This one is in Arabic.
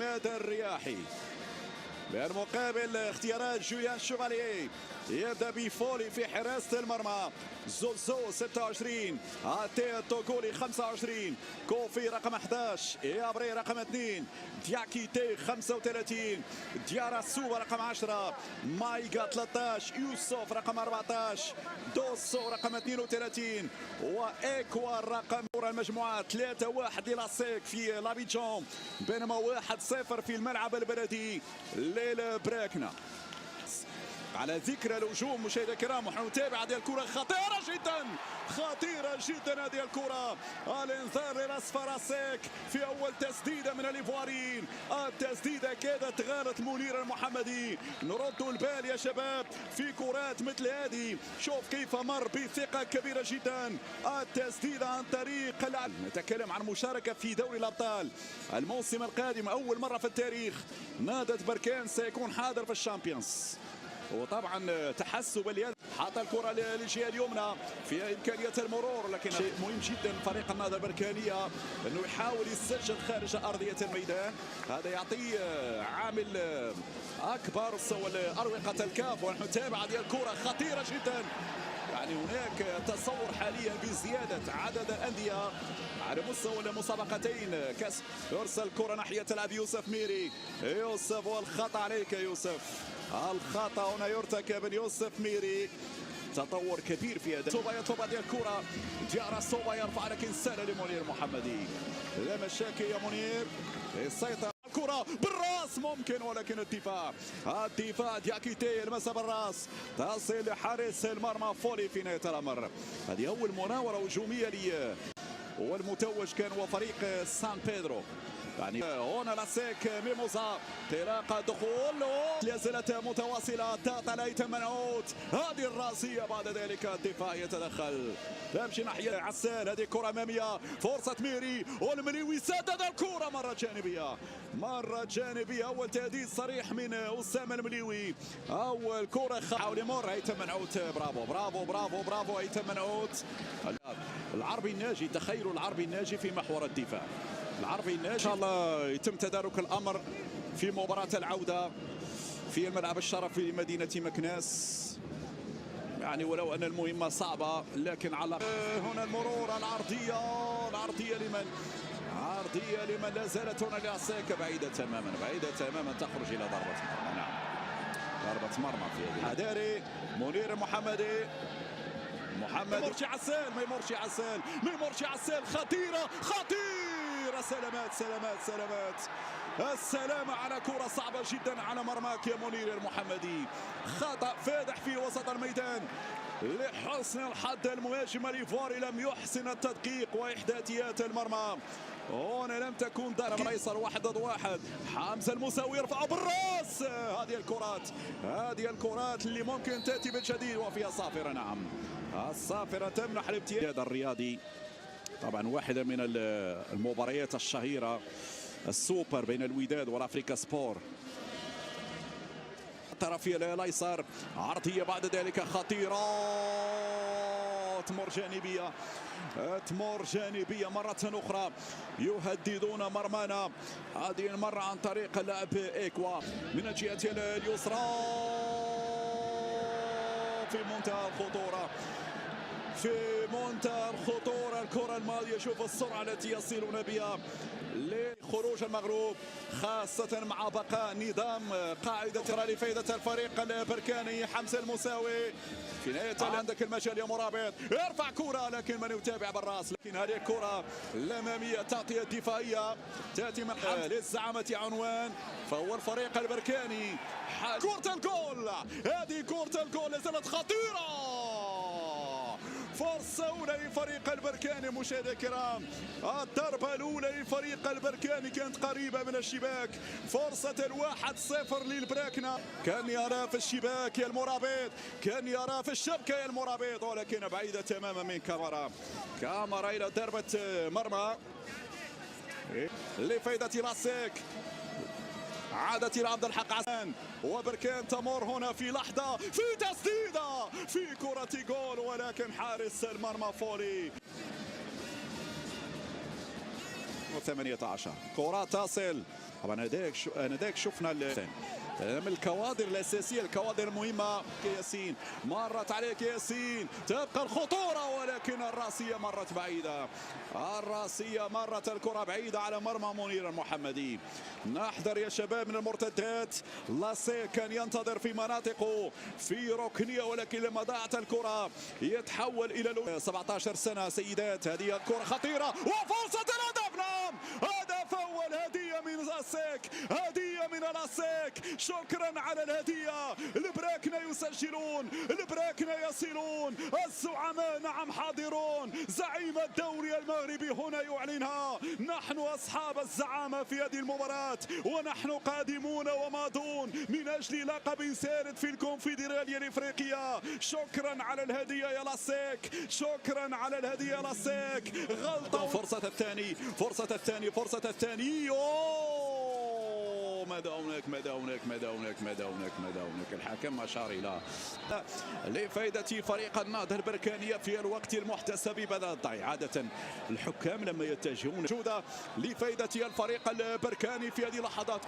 عماد الرياحي. بالمقابل اختيارات جوليان شوفالييه، يبدا بفولي في حراسه المرمى، زوزو 26، اتي توغولي 25، كوفي رقم 11، يابري رقم 2، دياكيتي 35، ديارا سوبا رقم 10، مايغا 13، يوسف رقم 14، دوسو رقم 32، وايكوا رقم المجموعات 3-1 للاسيك في لابيجون، بينما 1-0 في الملعب البلدي للبراكنا. على ذكر الهجوم مشاهدينا الكرام، ونحن نتابع هذه الكرة خطيرة جدا، خطيرة جدا هذه الكرة. الانذار للاصفر سيك في اول تسديدة من الايفواريين، التسديدة كادت غالت منير المحمدي. نردوا البال يا شباب في كرات مثل هذه، شوف كيف مر بثقة كبيرة جدا. التسديدة عن طريق نتكلم عن مشاركة في دوري الابطال الموسم القادم، اول مرة في التاريخ نادت بركان سيكون حاضر في الشامبيونز. وطبعا تحسب اليد، حط الكره للجهه اليمنى في امكانيه المرور، لكن شيء مهم جدا فريق النهضه البركانيه انه يحاول يسجل خارج ارضيه الميدان، هذا يعطيه عامل اكبر سوى اروقه الكاف. ونحن نتابع هذه الكره خطيره جدا، يعني هناك تصور حاليا بزياده عدد الانديه على مستوى المسابقتين. كاس يرسل كره ناحيه لاعب يوسف ميري، يوسف والخطا عليك يوسف، الخطا هنا يرتكب من يوسف ميري، تطور كبير في هذا. صوبا يطلب هذه الكره، ديارا صوبا يرفع لكن سهله لمنير المحمدي، لا مشاكل يا منير، يسيطر الكره بالراس ممكن، ولكن الدفاع دياكيتي يلمسها بالراس، تصل لحارس المرمى فولي في نهايه الامر. هذه اول مناوره هجوميه لي، والمتوج كان هو فريق سان بيدرو. يعني هنا لاسيك ميموزا تلاقى دخول، لا زالت متواصله، ضغط على ايتم منعوت، هذه الراسيه بعد ذلك الدفاع يتدخل، تمشي ناحيه عسال، هذه كره اماميه، فرصه ميري والمليوي سدد الكره مره جانبيه، اول تهديد صريح من اسامه المليوي، اول كره حاول يمر ايتم منعوت، برافو ايتم منعوت. العربي الناجي، تخيلوا العربي الناجي في محور الدفاع، العربي الناجي ان شاء الله يتم تدارك الامر في مباراة العودة في الملعب الشرفي لمدينة مكناس، يعني ولو ان المهمة صعبة لكن على هنا المرور، العرضية لمن لا زالت هنا لاسيك، بعيدة تماما تخرج الى ضربة مرمى. نعم ضربة مرمى في هذه حداري، منير محمد ما يمرش عسال، خطيرة، سلامات السلامة على كرة صعبة جدا على مرماك يا منير المحمدي، خطأ فادح في وسط الميدان لحسن الحظ، المهاجم الايفواري لم يحسن التدقيق واحداثيات المرمى. هنا لم تكن ضربة الايسر 1 ضد 1، حمزة المساوي يرفع بالراس، هذه الكرات اللي ممكن تاتي بالجديد وفيها صافرة. نعم الصافرة تمنح الامتياز الرياضي. طبعا واحدة من المباريات الشهيرة السوبر بين الوداد والافريكا سبور، الطرفية الايسر، عرضية بعد ذلك خطيرة، تمر جانبية مرة أخرى، يهددون مرمانا، هذه المرة عن طريق اللاعب إيكوا من الجهة اليسرى، في منتهى الخطورة الكرة الماضية، شوف السرعة التي يصلون بها لخروج المغلوب، خاصة مع بقاء نظام قاعدة لفائدة الفريق البركاني. حمزة المساوي في نهاية عندك المجال يا مرابط، يرفع كرة لكن من يتابع بالراس، لكن هذه الكرة الأمامية تغطية دفاعية تأتي من للزعامة عنوان، فهو الفريق البركاني. كرة الجول، هذه كرة الجول لازالت خطيرة، فرصة أولى لفريق البركاني مشاهدينا الكرام، الضربة الأولى لفريق البركاني كانت قريبة من الشباك، فرصة 1-0 للبراكنا، كان يرى في الشباك يا المرابط، كان يرى في الشبكة يا المرابط، ولكن بعيدة تماما من كاميرا إلى ضربة مرمى لفائدة لاسيك، عادت إلى عبد الحق عسان، وبركان تمر هنا في لحظة في تسديدة في كرة جول، ولكن حارس المرمى فولي. 18 كرة تصل طبعا هذاك شفنا من الكوادر الاساسيه، الكوادر المهمه. ياسين مرت عليك، ياسين تبقى الخطوره ولكن الراسيه مرت بعيده، الراسيه مرت الكره بعيده على مرمى منير المحمدي. نحذر يا شباب من المرتدات. لاسيك كان ينتظر في مناطقه في ركنيه، ولكن لما ضاعت الكره يتحول الى 17 سنه سيدات. هذه الكره خطيره وفرصه الهدف. نعم، هدف اول، هديه من لاسيك، هديه من لاسيك. شكرا على الهديه. البراكنه يسجلون، البراكنه يصلون، الزعماء نعم حاضرون. زعيم الدوري المغربي هنا يعلنها: نحن اصحاب الزعامه في هذه المباراه، ونحن قادمون وماضون من اجل لقب سارد في الكونفدراليه الافريقيه. شكرا على الهديه يا لاسيك، شكرا على الهديه يا لاسيك. غلطه. فرصه الثاني، فرصه الثاني، فرصه الثاني. ماذا هناك، ماذا هناك، ماذا هناك، ماذا هناك، ماذا هناك. الحكم أشار إلى لفائدة فريق النهضة البركانية في الوقت المحتسب بدل الضيع. عادة الحكام لما يتجهون جودة لفائدة الفريق البركاني في هذه اللحظات.